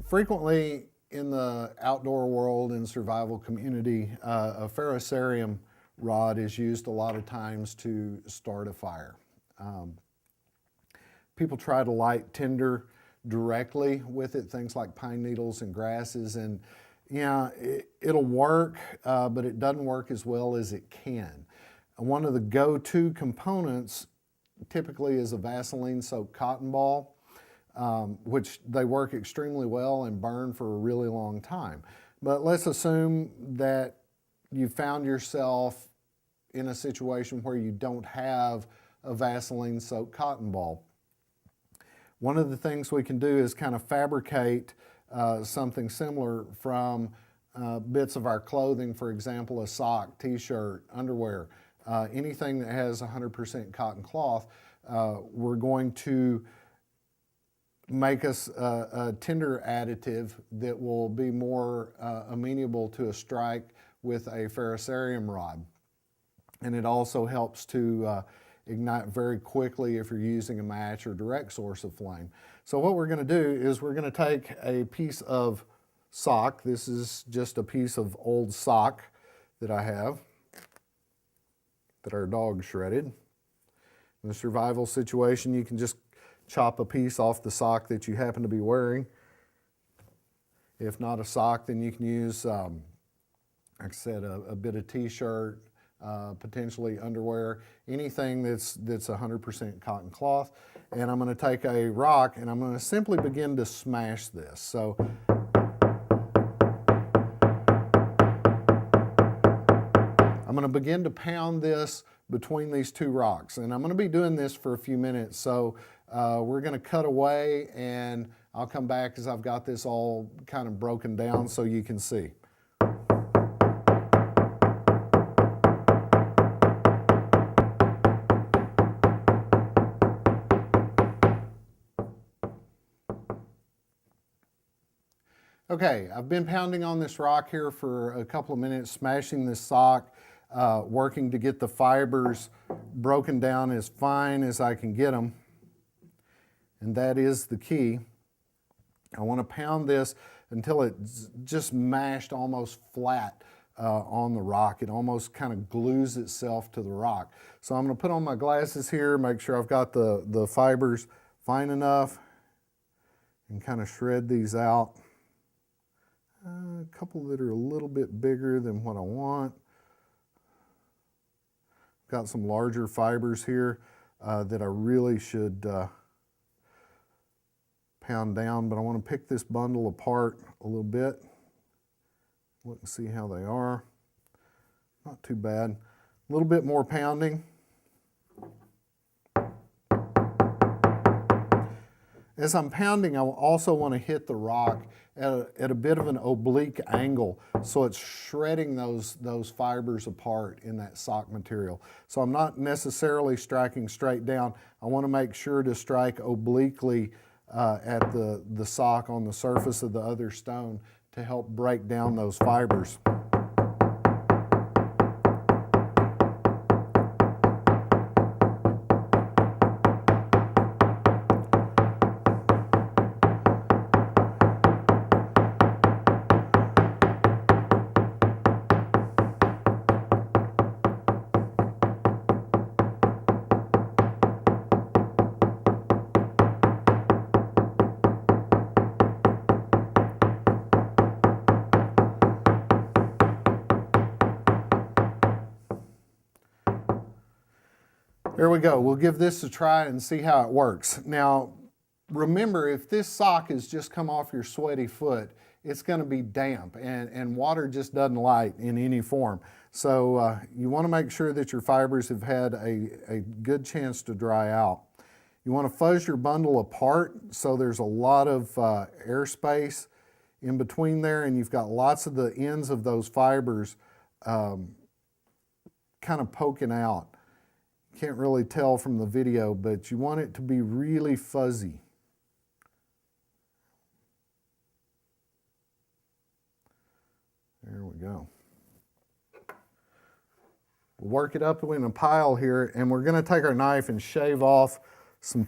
Frequently in the outdoor world and survival community, a ferrocerium rod is used a lot of times to start a fire. People try to light tinder directly with it, things like pine needles and grasses, and yeah, it'll work, but it doesn't work as well as it can. One of the go-to components typically is a Vaseline-soaked cotton ball, which they work extremely well and burn for a really long time. But let's assume that you found yourself in a situation where you don't have a Vaseline-soaked cotton ball. One of the things we can do is kind of fabricate something similar from bits of our clothing, for example, a sock, t-shirt, underwear, anything that has 100% cotton cloth. We're going to make us a tinder additive that will be more amenable to a strike with a ferrocerium rod. And it also helps to ignite very quickly if you're using a match or direct source of flame. So what we're going to do is we're going to take a piece of sock. This is just a piece of old sock that I have that our dog shredded. In a survival situation, you can just chop a piece off the sock that you happen to be wearing. If not a sock, then you can use, like I said, a bit of t-shirt, potentially underwear, anything that's 100% cotton cloth. And I'm going to take a rock and I'm going to simply begin to smash this. So I'm going to begin to pound this between these two rocks, and I'm going to be doing this for a few minutes. So we're going to cut away and I'll come back as I've got this all kind of broken down so you can see. Okay, I've been pounding on this rock here for a couple of minutes, smashing this sock, working to get the fibers broken down as fine as I can get them. And that is the key. I want to pound this until it's just mashed almost flat on the rock. It almost kind of glues itself to the rock. So I'm going to put on my glasses here, make sure I've got the fibers fine enough, and kind of shred these out. A couple that are a little bit bigger than what I want. Got some larger fibers here that I really should pound down, but I want to pick this bundle apart a little bit. Look and see how they are. Not too bad. A little bit more pounding. As I'm pounding, I also want to hit the rock at a bit of an oblique angle, so it's shredding those fibers apart in that sock material. So I'm not necessarily striking straight down. I want to make sure to strike obliquely at the sock on the surface of the other stone to help break down those fibers. There we go. We'll give this a try and see how it works. Now, remember, if this sock has just come off your sweaty foot, it's going to be damp, and water just doesn't light in any form. So you want to make sure that your fibers have had a good chance to dry out. You want to fuzz your bundle apart so there's a lot of airspace in between there, and you've got lots of the ends of those fibers kind of poking out. Can't really tell from the video, but you want it to be really fuzzy. There we go. We'll work it up in a pile here, and we're going to take our knife and shave off some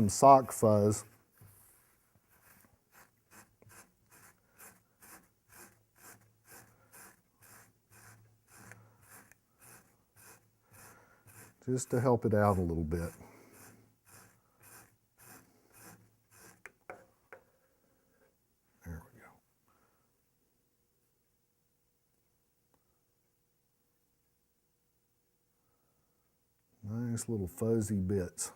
sock fuzz. just to help it out a little bit. There we go. Nice little fuzzy bits.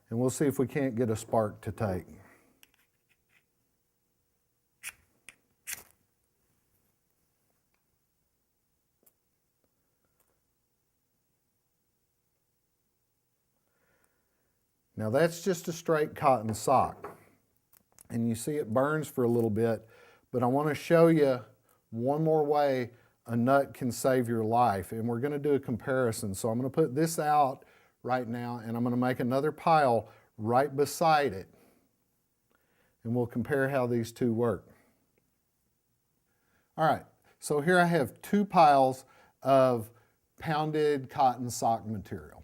And we'll see if we can't get a spark to take. Now that's just a straight cotton sock. And you see it burns for a little bit, but I want to show you one more way a nut can save your life. And we're going to do a comparison. So I'm going to put this out right now, and I'm going to make another pile right beside it, and we'll compare how these two work. All right, so here I have two piles of pounded cotton sock material.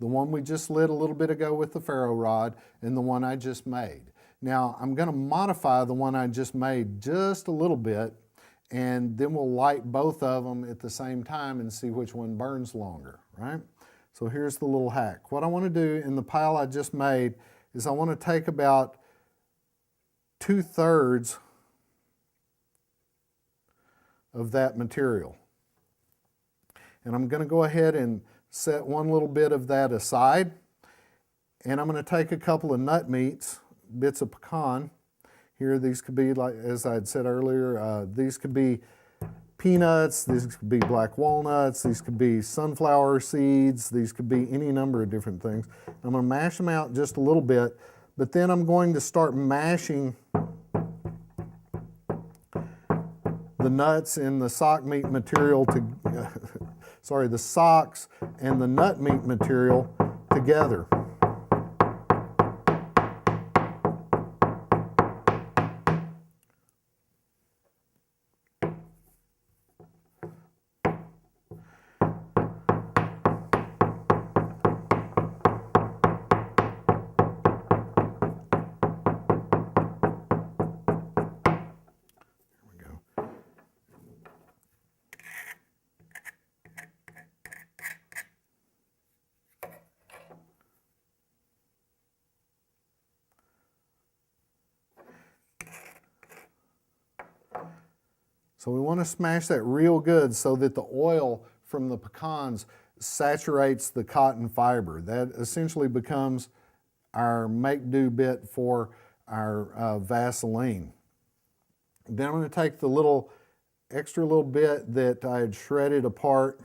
The one we just lit a little bit ago with the ferro rod, and the one I just made. Now I'm going to modify the one I just made just a little bit, and then we'll light both of them at the same time and see which one burns longer, right? So here's the little hack. What I want to do in the pile I just made is I want to take about 2/3 of that material. And I'm going to go ahead and set one little bit of that aside. And I'm going to take a couple of nut meats, bits of pecan. Here these could be, like as I had said earlier, these could be peanuts, these could be black walnuts, these could be sunflower seeds, these could be any number of different things. I'm going to mash them out just a little bit, but then I'm going to start mashing the nuts and the sock meat material the socks and the nut meat material together. So we want to smash that real good so that the oil from the pecans saturates the cotton fiber. That essentially becomes our make-do bit for our Vaseline. Then I'm going to take the extra little bit that I had shredded apart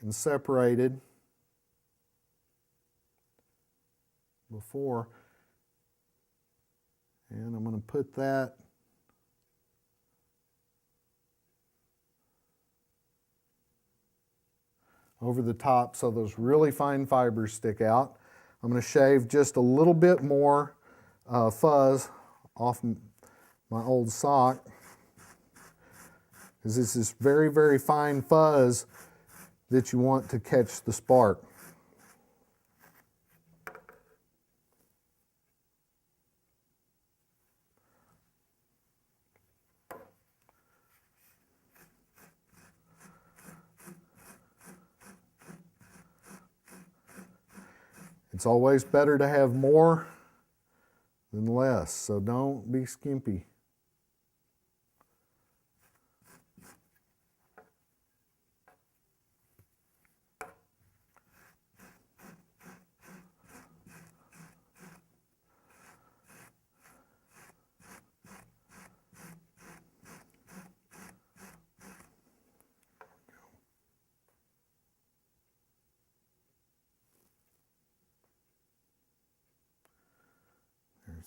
and separated before, and I'm going to put that over the top so those really fine fibers stick out. I'm going to shave just a little bit more fuzz off my old sock, because this is very, very fine fuzz that you want to catch the spark. It's always better to have more than less, so don't be skimpy.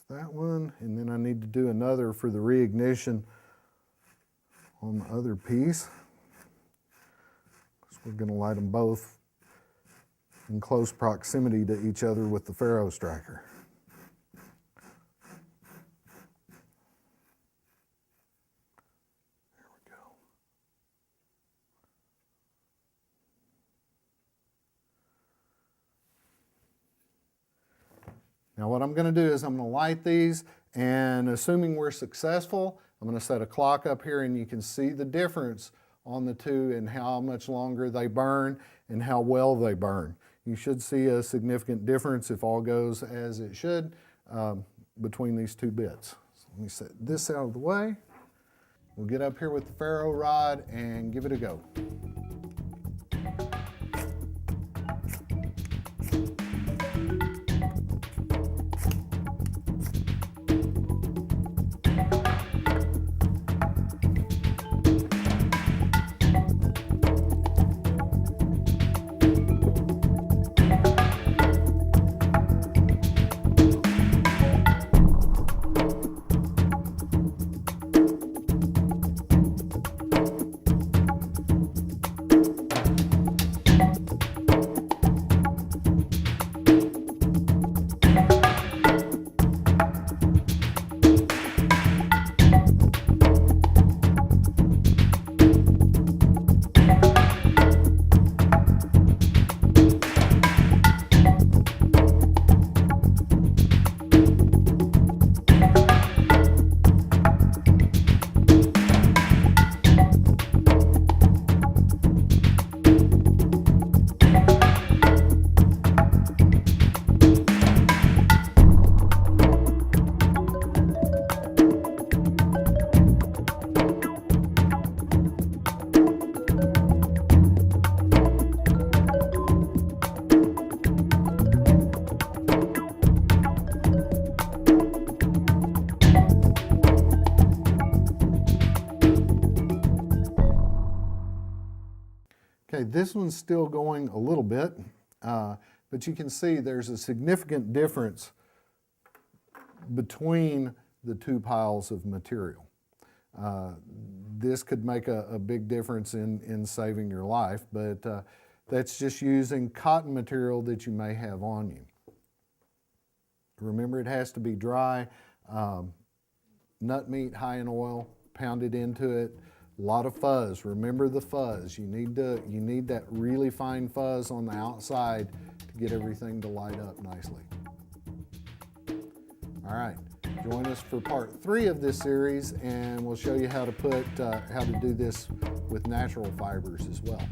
That one, and then I need to do another for the reignition on the other piece. So we're going to light them both in close proximity to each other with the ferro striker. There we go. Now what I'm going to do is I'm going to light these, and assuming we're successful, I'm going to set a clock up here, and you can see the difference on the two and how much longer they burn and how well they burn. You should see a significant difference if all goes as it should between these two bits. So let me set this out of the way. We'll get up here with the ferro rod and give it a go. Okay, this one's still going a little bit, but you can see there's a significant difference between the two piles of material. This could make a big difference in saving your life, but that's just using cotton material that you may have on you. Remember, it has to be dry, nut meat high in oil, pounded into it. A lot of fuzz. Remember the fuzz. You need that really fine fuzz on the outside to get everything to light up nicely. All right, join us for part 3 of this series, and we'll show you how to do this with natural fibers as well.